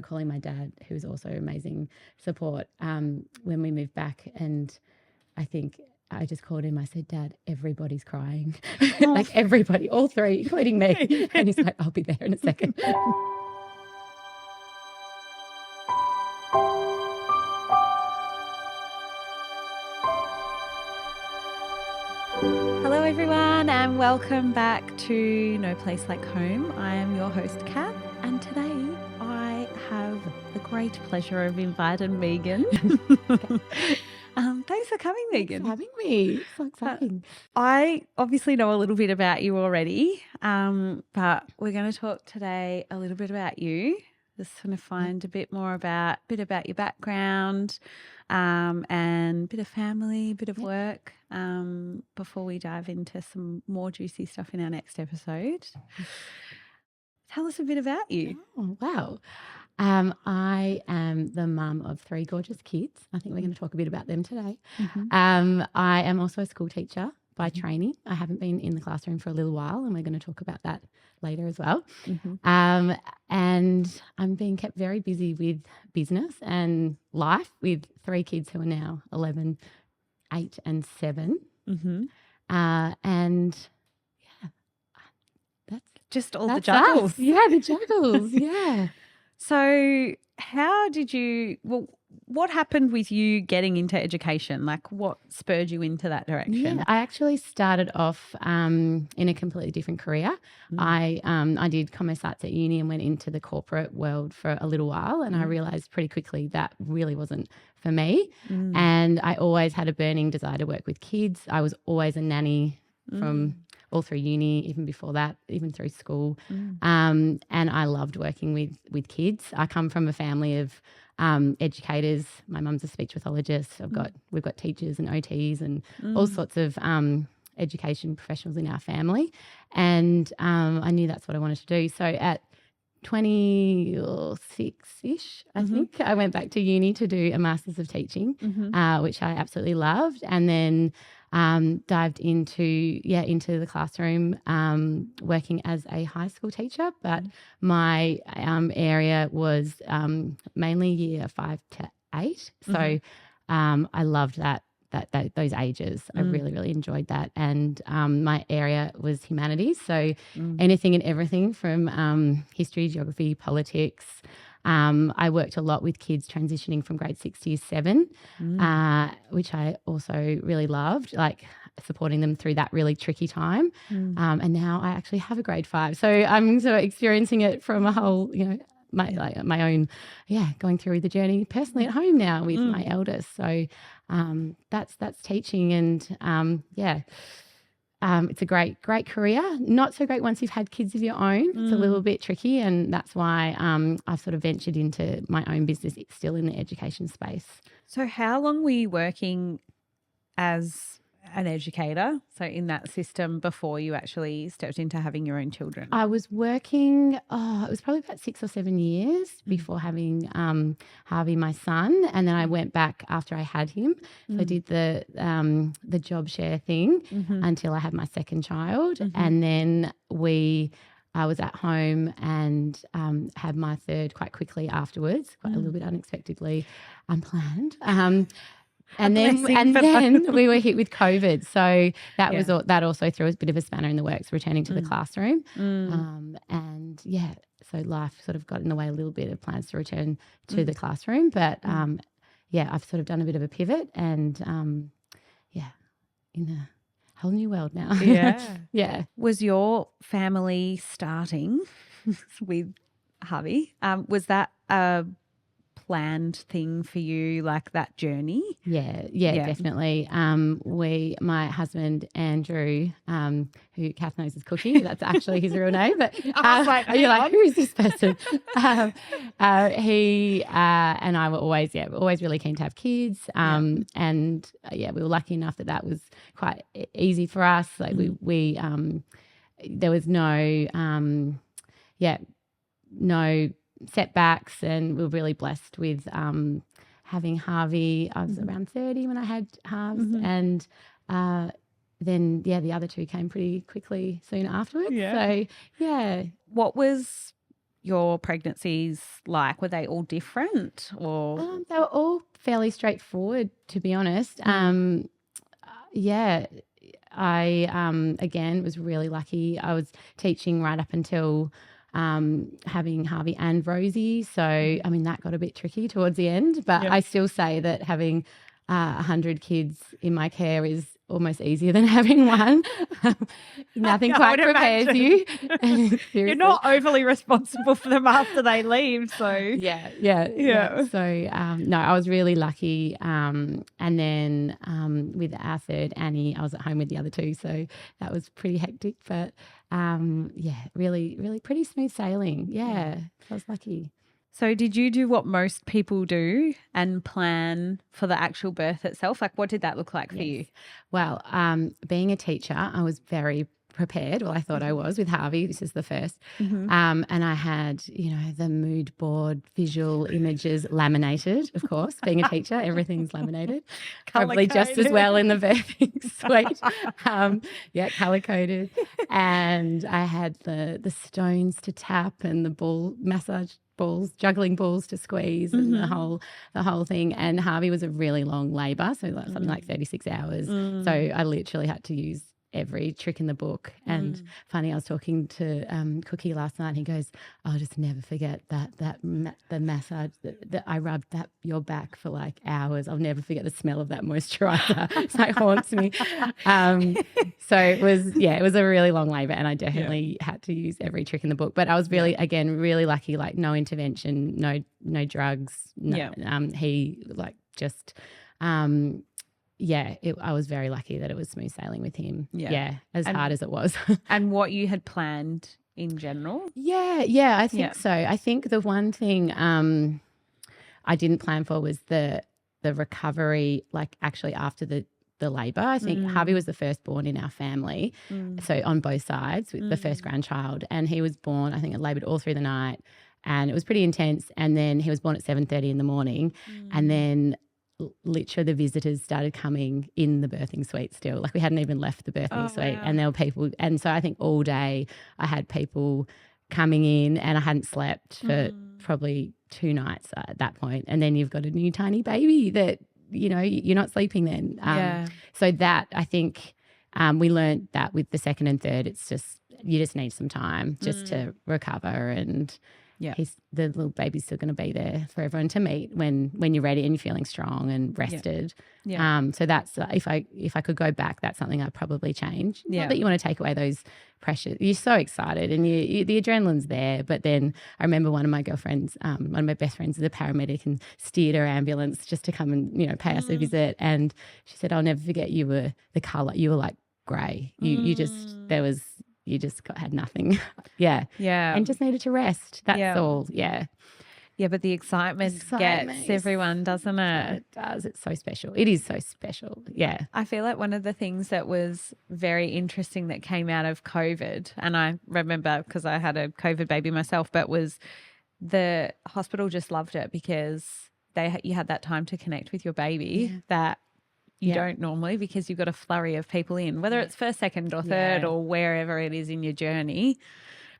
calling my dad, who's also amazing support, when we moved back. And I think I just called him. I said, Dad, everybody's crying. Like everybody, all three, including me. And he's like, I'll be there in a second. Hello everyone and welcome back to No Place Like Home. I am your host Kath, and today I have the great pleasure of inviting Megan. Thanks for coming, Megan. Thanks for having me. So exciting. I obviously know a little bit about you already, but we're going to talk today a little bit about you. Just want to find a bit about your background, and a bit of family, a bit of work, before we dive into some more juicy stuff in our next episode. Tell us a bit about you. Oh, wow. I am the mum of 3 gorgeous kids. I think we're going to talk a bit about them today. I am also a school teacher by training. I haven't been in the classroom for a little while, and we're going to talk about that later as well. And I'm being kept very busy with business and life with 3 kids who are now 11, 8 and 7. And yeah, that's just all the that's juggles. us. Yeah, the juggles. Yeah. So what happened with you getting into education? Like what spurred you into that direction? Yeah, I actually started off in a completely different career. I did commerce arts at uni and went into the corporate world for a little while, and I realised pretty quickly that really wasn't for me. And I always had a burning desire to work with kids. I was always a nanny from all through uni, even before that, even through school. And I loved working with kids. I come from a family of educators. My mum's a speech pathologist. We've got teachers and OTs and all sorts of education professionals in our family. And I knew that's what I wanted to do. So at 26-ish, I think, I went back to uni to do a Masters of Teaching, which I absolutely loved. And then dived into the classroom, working as a high school teacher, but my area was mainly year 5 to 8. So I loved those ages. I really, really enjoyed that. And my area was humanities, so anything and everything from history, geography, politics. I worked a lot with kids transitioning from grade 6 to year 7, which I also really loved, like supporting them through that really tricky time. And now I actually have a grade 5. So I'm sort of experiencing it from a whole, my own, going through the journey personally at home now with my eldest. So that's teaching, and it's a great career. Not so great once you've had kids of your own. It's a little bit tricky, and that's why I've sort of ventured into my own business. It's still in the education space. So how long were you working as an educator, so in that system, before you actually stepped into having your own children? I was working, it was probably about 6 or 7 years before having Harvey, my son, and then I went back after I had him. So I did the job share thing until I had my second child, and then I was at home and had my third quite quickly afterwards, quite a little bit unexpectedly, unplanned. And then we were hit with COVID, so that also threw a bit of a spanner in the works, returning to the classroom. So life sort of got in the way a little bit of plans to return to the classroom. But I've sort of done a bit of a pivot, and in a whole new world now. Yeah. Was your family starting with Harvey? Was that a planned thing for you, like that journey? Yeah, definitely. My husband Andrew, who Kath knows as Cookie, that's actually his real name, but I was like, you're like, who is this person? He and I were always really keen to have kids, and we were lucky enough that was quite easy for us. Like we there was no setbacks, and we were really blessed with having Harvey. I was around 30 when I had Harves, and then the other two came pretty quickly soon afterwards. So what was your pregnancies like? Were they all different or? They were all fairly straightforward, to be honest. Yeah, I again was really lucky. I was teaching right up until having Harvey and Rosie. So, I mean, that got a bit tricky towards the end, but I still say that having 100 kids in my care is almost easier than having one. Nothing quite prepares you. You're not overly responsible for them after they leave. So yeah. So no, I was really lucky. And then with our third, Annie, I was at home with the other two. So that was pretty hectic. But really, really pretty smooth sailing. Yeah, I was lucky. So did you do what most people do and plan for the actual birth itself? Like, what did that look like for you? Well, being a teacher, I was very prepared. Well, I thought I was with Harvey. This is the first. And I had, the mood board, visual images laminated, of course. Being a teacher, everything's laminated. Probably just as well in the birthing suite. Colour-coded. And I had the stones to tap and the ball massage balls, juggling balls to squeeze and the whole thing. And Harvey was a really long labour, so something like 36 hours. So I literally had to use every trick in the book. And funny, I was talking to Cookie last night and he goes, I'll just never forget the massage that I rubbed your back for like hours. I'll never forget the smell of that moisturiser. It's like haunts me. So it was a really long labour and I definitely had to use every trick in the book. But I was really lucky, like no intervention, no drugs. I was very lucky that it was smooth sailing with him. As hard as it was. And what you had planned in general? I think so. I think the one thing I didn't plan for was the recovery, like actually after the labour. I think Harvey was the firstborn in our family, so on both sides, with the first grandchild, and he was born, I think it laboured all through the night and it was pretty intense, and then he was born at 7:30 in the morning and then literally the visitors started coming in the birthing suite still. Like we hadn't even left the birthing suite and there were people. And so I think all day I had people coming in and I hadn't slept for probably 2 nights at that point. And then you've got a new tiny baby that, you're not sleeping then. So that I think we learned that with the second and third, it's just, you just need some time just to recover and the little baby's still going to be there for everyone to meet when you're ready and you're feeling strong and rested. So that's if I could go back, that's something I'd probably change. Not that you want to take away those pressures. You're so excited and the adrenaline's there. But then I remember one of my girlfriends, one of my best friends is a paramedic and steered her ambulance just to come and pay us a visit. And she said, I'll never forget you were the colour. You were like grey. You just had nothing. And just needed to rest. That's all. But the excitement gets everyone, doesn't it? It does. It's so special. It is so special. I feel like one of the things that was very interesting that came out of COVID, and I remember because I had a COVID baby myself, but was the hospital just loved it because you had that time to connect with your baby that you don't normally, because you've got a flurry of people in, whether it's first, second or third or wherever it is in your journey.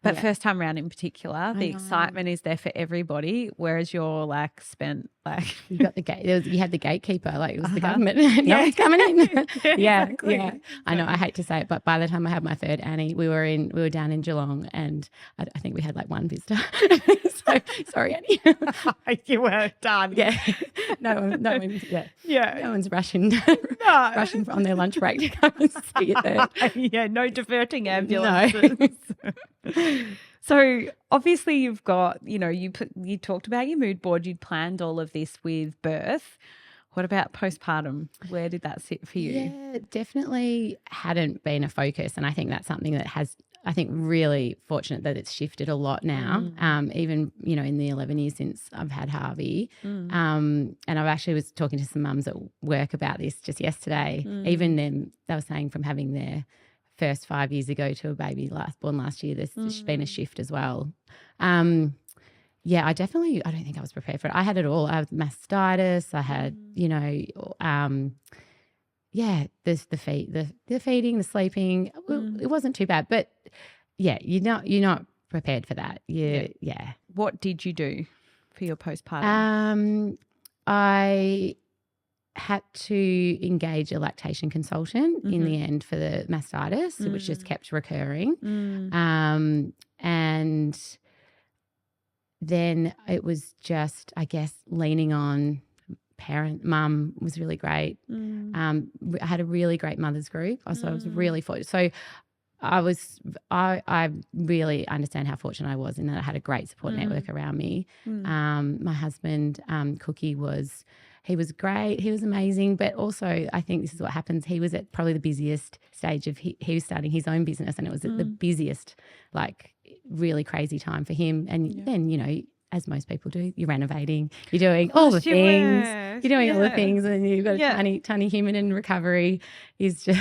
But first time round in particular, the excitement is there for everybody, whereas you're like spent like you got the gate. You had the gatekeeper, like it was the government. No one's coming in. Exactly. I know. I hate to say it, but by the time I had my third Annie, we were down in Geelong, and I think we had like one visitor. So sorry, Annie. You were done. No one. No one's rushing on their lunch break to come and see you there. No diverting ambulances. No. So obviously you've got, you talked about your mood board, you'd planned all of this with birth. What about postpartum? Where did that sit for you? Yeah, definitely hadn't been a focus. And I think that's something that has, I think, really fortunate that it's shifted a lot now, even, in the 11 years since I've had Harvey. And I actually was talking to some mums at work about this just yesterday. Even them, they were saying from having their first 5 years ago to a baby born last year, there's been a shift as well. I don't think I was prepared for it. I had it all. I had mastitis. I had, the feeding, the sleeping. It wasn't too bad, but you're not prepared for that. Yeah. What did you do for your postpartum? I had to engage a lactation consultant in the end for the mastitis, which just kept recurring. And then it was just, I guess, leaning on mum was really great. I had a really great mothers group. So I was really fortunate. So I really understand how fortunate I was in that I had a great support network around me. My husband, Cookie, he was great. He was amazing. But also I think this is what happens. He was at probably the busiest stage of he was starting his own business, and it was at the busiest, like really crazy time for him. And then, you know, as most people do, you're renovating, you're doing all the things, you're doing all the things, and you've got a tiny human in recovery. It's so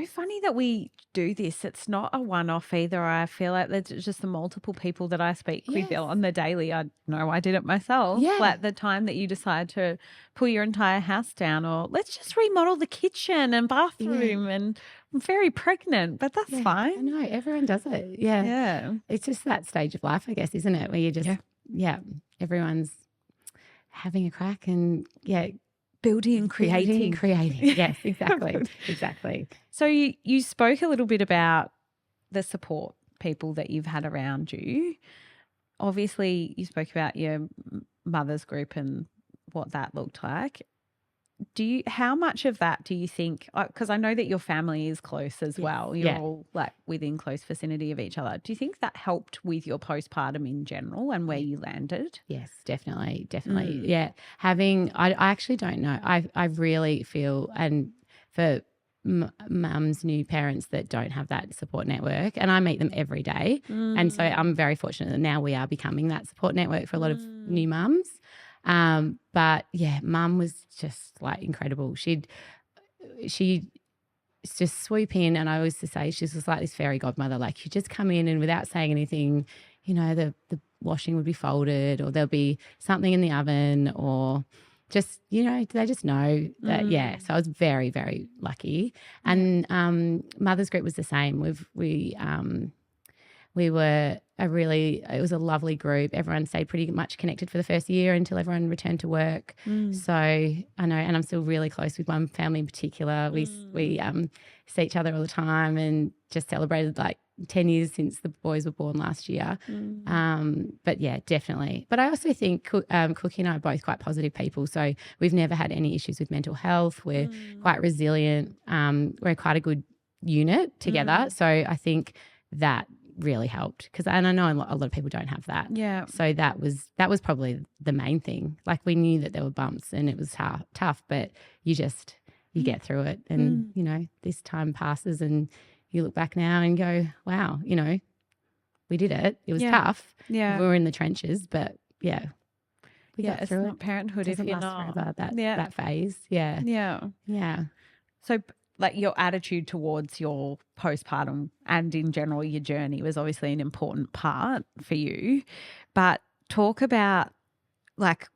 funny that we do this. It's not a one-off either. I feel like there's just the multiple people that I speak with on the daily. I know I did it myself. Like the time that you decide to pull your entire house down, or let's just remodel the kitchen and bathroom, and I'm very pregnant, but that's fine. I know, everyone does it. Yeah. It's just that stage of life, I guess, isn't it? Where you just, everyone's having a crack and, building and creating. Yes, exactly. So you spoke a little bit about the support people that you've had around you. Obviously, you spoke about your mother's group and what that looked like. How much of that do you think, because I know that your family is close as well, you're all like within close vicinity of each other. Do you think that helped with your postpartum in general and where you landed? Yes, definitely. Yeah. I actually don't know. I really feel, and for mums, new parents that don't have that support network, and I meet them every day. And so I'm very fortunate that now we are becoming that support network for a lot of new mums. But yeah, mum was just like incredible. She'd just swoop in, and I always say she's just like this fairy godmother. Like, you just come in and without saying anything, you know, the washing would be folded, or there'll be something in the oven, or just, you know, they just know that. Yeah. So I was very, very lucky. And Mother's Group was the same. We were it was a lovely group. Everyone stayed pretty much connected for the first year until everyone returned to work. So I know, and I'm still really close with one family in particular. We see each other all the time, and just celebrated like 10 years since the boys were born last year. But yeah, definitely. But I also think Cookie and I are both quite positive people. So we've never had any issues with mental health. We're quite resilient. We're quite a good unit together. So I think that really helped, and I know a lot of people don't have that. Yeah. So that was probably the main thing. Like, we knew that there were bumps and it was tough, but you get through it, and you know, this time passes and you look back now and go, wow, you know, we did it. It was tough. Yeah. We were in the trenches, but we got through it's not parenthood if you're not. Forever, that phase. Yeah. Yeah. So like, your attitude towards your postpartum and in general your journey was obviously an important part for you. But talk about, like,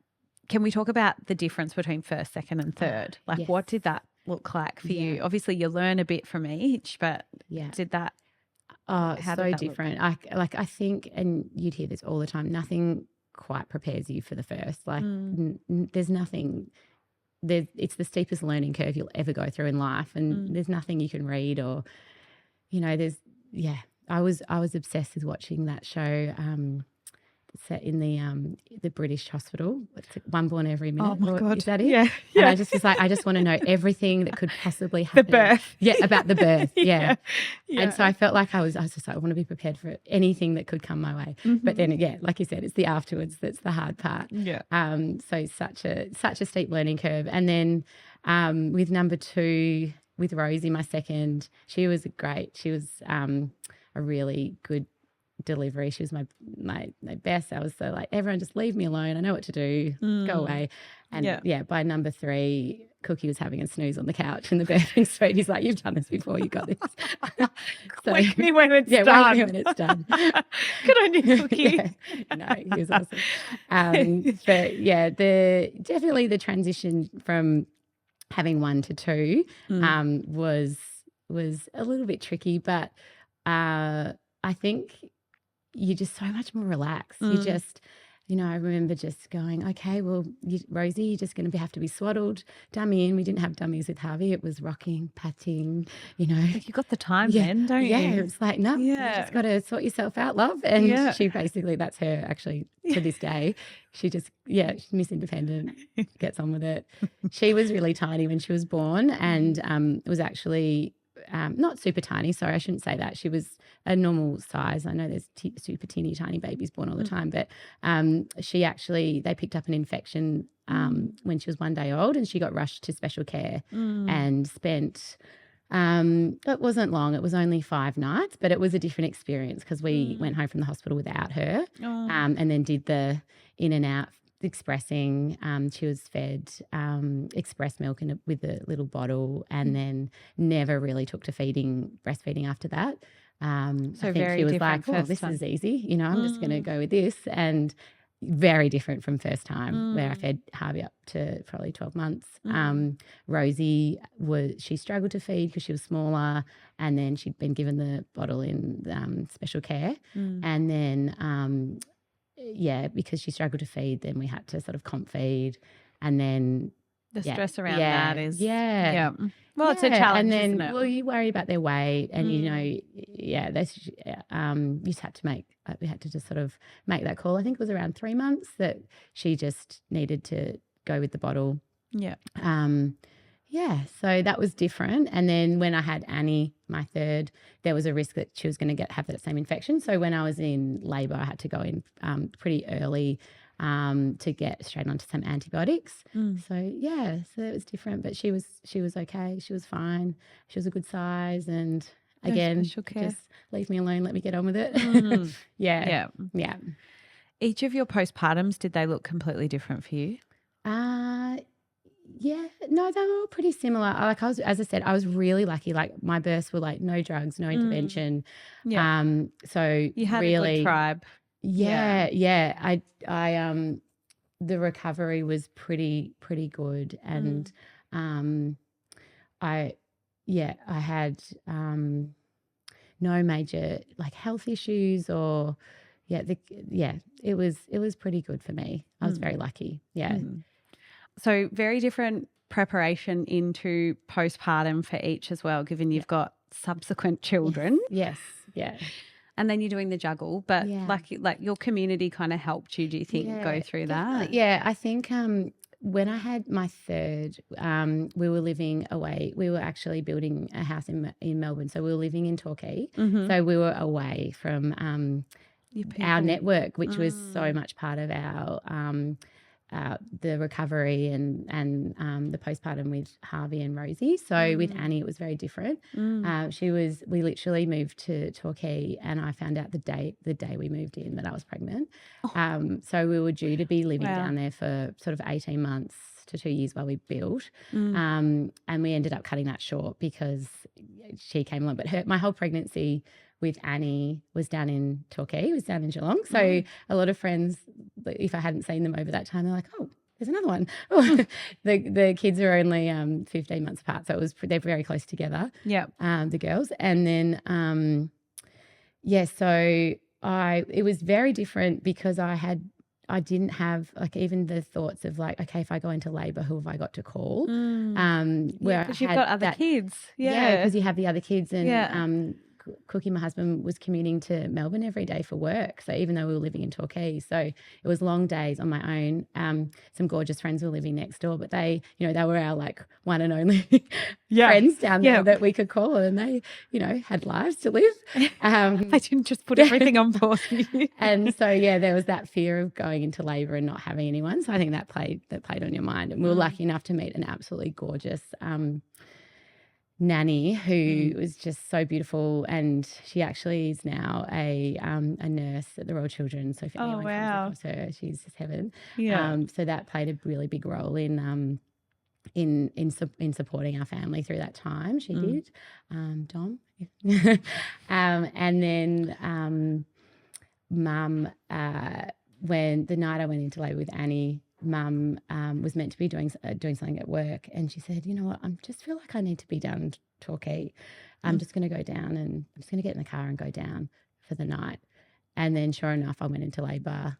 can we talk about the difference between first, second and third? Like, what did that look like for you? Obviously you learn a bit from each, but did that? How so different. I think, and you'd hear this all the time, nothing quite prepares you for the first. Like there's nothing. It's the steepest learning curve you'll ever go through in life, and there's nothing you can read, or, you know, I was obsessed with watching that show set in the British hospital. It's One Born Every Minute. Oh my God. Is that it? Yeah. And I just was like, I just want to know everything that could possibly happen. The birth. Yeah, about the birth. Yeah. Yeah. And so I felt like I was just like, I want to be prepared for anything that could come my way. But then, like you said, it's the afterwards that's the hard part. Yeah. So such a steep learning curve. And then with number 2, with Rosie, my second, she was great. She was a really good delivery. She was my best. I was so like, everyone just leave me alone. I know what to do. Go away. And by number 3, Cookie was having a snooze on the couch in the birthing suite. He's like, you've done this before. You got this. So, wake me when it's done. Wake me when it's done. Good on you, Cookie. No, he was awesome. But yeah, definitely the transition from having 1 to 2 was a little bit tricky, but I think you're just so much more relaxed. You just, I remember just going, okay, well, Rosie, you're just going to have to be swaddled, dummy in. We didn't have dummies with Harvey. It was rocking, patting, Like you got the time then, don't you? Yeah, it's like, no, you just got to sort yourself out, love. And she basically, that's her actually to this day. She just, she's Miss Independent, gets on with it. She was really tiny when she was born and was actually not super tiny. Sorry, I shouldn't say that. She was a normal size. I know there's super teeny tiny babies born all the time, but they picked up an infection when she was 1 day old and she got rushed to special care and spent it wasn't long. It was only 5 nights, but it was a different experience because we went home from the hospital without her and then did the in and out expressing. She was fed express milk with a little bottle and then never really took to breastfeeding after that. I think she was like, oh, this is easy. I'm just going to go with this. And very different from first time where I fed Harvey up to probably 12 months. Rosie, she struggled to feed because she was smaller and then she'd been given the bottle in special care. And then, because she struggled to feed, then we had to sort of comp feed and then the stress around that is well, it's a challenge, challenge, and then isn't it? Well, you worry about their weight, and you just had to we had to just sort of make that call. I think it was around 3 months that she just needed to go with the bottle. So that was different. And then when I had Annie, my third, there was a risk that she was going to have that same infection. So when I was in labour, I had to go in pretty early to get straight onto some antibiotics. So it was different, but she was okay. She was fine. She was a good size, and again, just leave me alone. Let me get on with it. Yeah. Each of your postpartums, did they look completely different for you? No, they were all pretty similar. As I said, I was really lucky. Like my births were like no drugs, no intervention. So you had really, a good tribe. I the recovery was pretty good, and I had no major like health issues or it was pretty good for me. I was very lucky. So very different preparation into postpartum for each as well, given you've got subsequent children. Yes. And then you're doing the juggle, but like your community kind of helped you, do you think, go through that? Yeah, I think when I had my third, we were living away. We were actually building a house in Melbourne, so we were living in Torquay. So we were away from our network, which was so much part of our the recovery and the postpartum with Harvey and Rosie. So with Annie, it was very different. We literally moved to Torquay, and I found out the day we moved in that I was pregnant. So we were due to be living down there for sort of 18 months to 2 years while we built. And we ended up cutting that short because she came along. But my whole pregnancy with Annie was down in Torquay, was down in Geelong. So a lot of friends, if I hadn't seen them over that time, they're like, oh, there's another one. The kids are only 15 months apart, so they're very close together. The girls. And then it was very different because I didn't have like even the thoughts of like, okay, if I go into labour, who have I got to call? Because you've got other kids. Because you have the other kids, and Cookie, my husband, was commuting to Melbourne every day for work. So even though we were living in Torquay, so it was long days on my own. Some gorgeous friends were living next door, but they were our like one and only friends down there that we could call, and they, had lives to live. They didn't just put everything on pause. And so, there was that fear of going into labour and not having anyone. So I think that played on your mind. And we were lucky enough to meet an absolutely gorgeous nanny who was just so beautiful, and she actually is now a nurse at the Royal Children's. So if anyone comes across her, she's just heaven. So that played a really big role in supporting our family through that time. She did, Dom, and then Mum. When the night I went into labour with Annie, Mum was meant to be doing something at work, and she said, you know what, I just feel like I need to be down in Torquay. I'm just going to go down, and I'm just going to get in the car and go down for the night. And then sure enough, I went into labour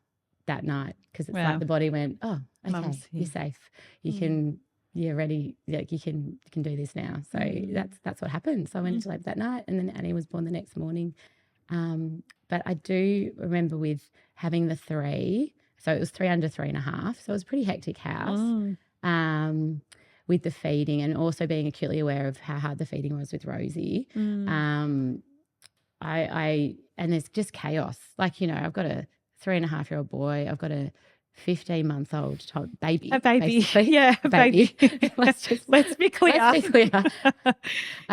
that night because it's like the body went, oh, okay, you're safe. You're ready. Like you can do this now. So that's what happened. So I went into labour that night, and then Annie was born the next morning. But I do remember with having the 3, so it was 3 under 3.5. So it was a pretty hectic house. With the feeding and also being acutely aware of how hard the feeding was with Rosie. And there's just chaos. Like, I've got a 3.5-year-old boy. I've got a 15-month-old baby. A baby. Basically. Yeah, a baby. let's be clear. I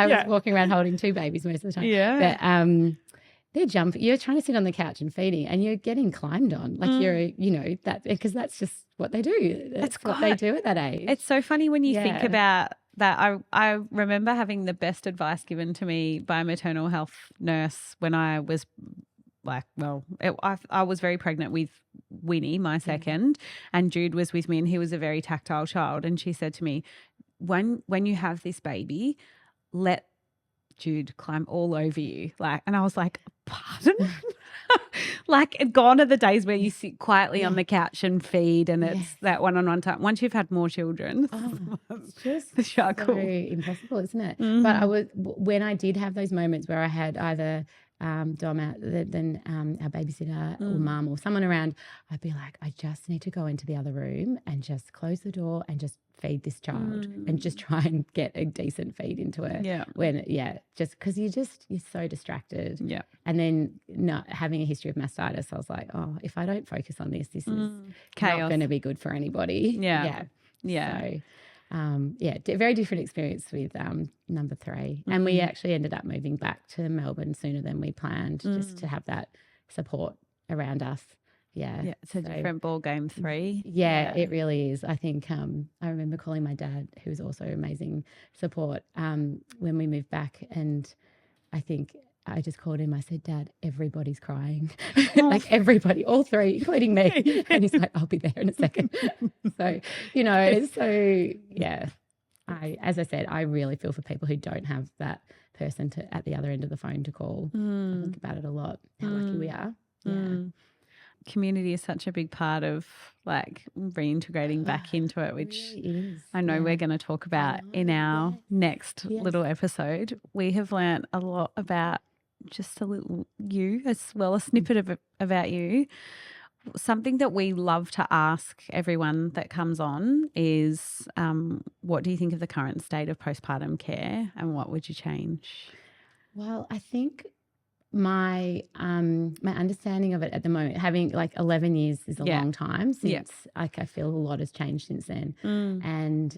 was walking around holding 2 babies most of the time. Yeah. But they're jumping. You're trying to sit on the couch and feeding and you're getting climbed on. Like that because that's just what they do. That's what they do at that age. It's so funny when you think about that. I remember having the best advice given to me by a maternal health nurse when I was I was very pregnant with Winnie, my second, and Jude was with me and he was a very tactile child. And she said to me, when you have this baby, let Jude climb all over you. And I was like, pardon? Gone are the days where you sit quietly on the couch and feed and it's that one-on-one time. Once you've had more children, it's just the struggle. So impossible, isn't it? But when I did have those moments where I had either Dom out, then our babysitter or mum or someone around, I'd be like, I just need to go into the other room and just close the door and just feed this child and just try and get a decent feed into her. Just because you're so distracted. Yeah. And then not having a history of mastitis, I was like, oh, if I don't focus on this is chaos. Not going to be good for anybody. Yeah. So, very different experience with number 3. And we actually ended up moving back to Melbourne sooner than we planned just to have that support around us. Yeah, it's a different ball game, 3. Yeah, it really is. I think I remember calling my dad, who was also amazing support, when we moved back, and I think I just called him. I said, Dad, everybody's crying. Like everybody, all 3, including me. And he's like, I'll be there in a second. So, as I said, I really feel for people who don't have that person at the other end of the phone to call. I think about it a lot, how lucky we are. Yeah. Community is such a big part of reintegrating back into it, which really is. I know we're going to talk about in our next little episode. We have learnt a lot about just a little you as well, a snippet about you. Something that we love to ask everyone that comes on is what do you think of the current state of postpartum care and what would you change? Well, I think my understanding of it at the moment, having 11 years is a long time since I feel a lot has changed since then. And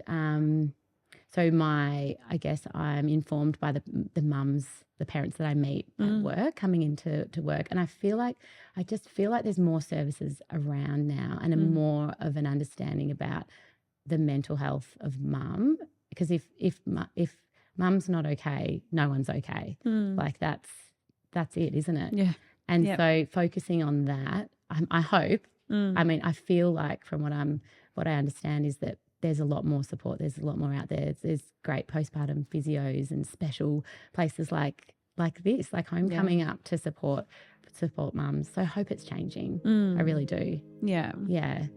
so I guess I'm informed by the mums, the parents that I meet at work coming into work. And I just feel like there's more services around now and a more of an understanding about the mental health of mum, because if mum's not okay, no one's okay. That's it, isn't it? Yeah. And so focusing on that, I hope, I feel like from what I understand is that there's a lot more support. There's a lot more out there. There's great postpartum physios and special places like this, like Home coming up to support mums. So I hope it's changing. I really do. Yeah. Yeah.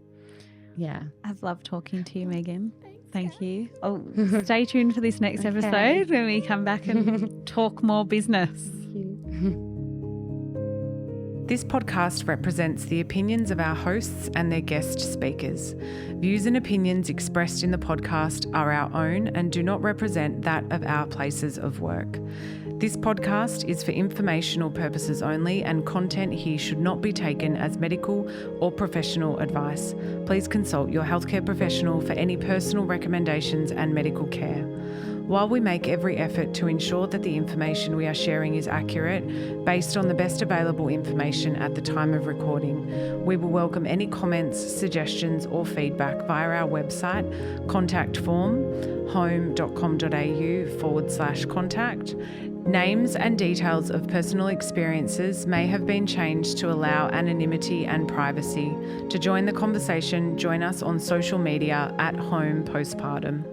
Yeah. I've loved talking to you, Megan. Thank you. Oh, stay tuned for this next episode when we come back and talk more business. This podcast represents the opinions of our hosts and their guest speakers. Views and opinions expressed in the podcast are our own and do not represent that of our places of work. This podcast is for informational purposes only, and content here should not be taken as medical or professional advice. Please consult your healthcare professional for any personal recommendations and medical care. While we make every effort to ensure that the information we are sharing is accurate, based on the best available information at the time of recording, we will welcome any comments, suggestions or feedback via our website, contact form, home.com.au/contact. Names and details of personal experiences may have been changed to allow anonymity and privacy. To join the conversation, join us on social media at Home Postpartum.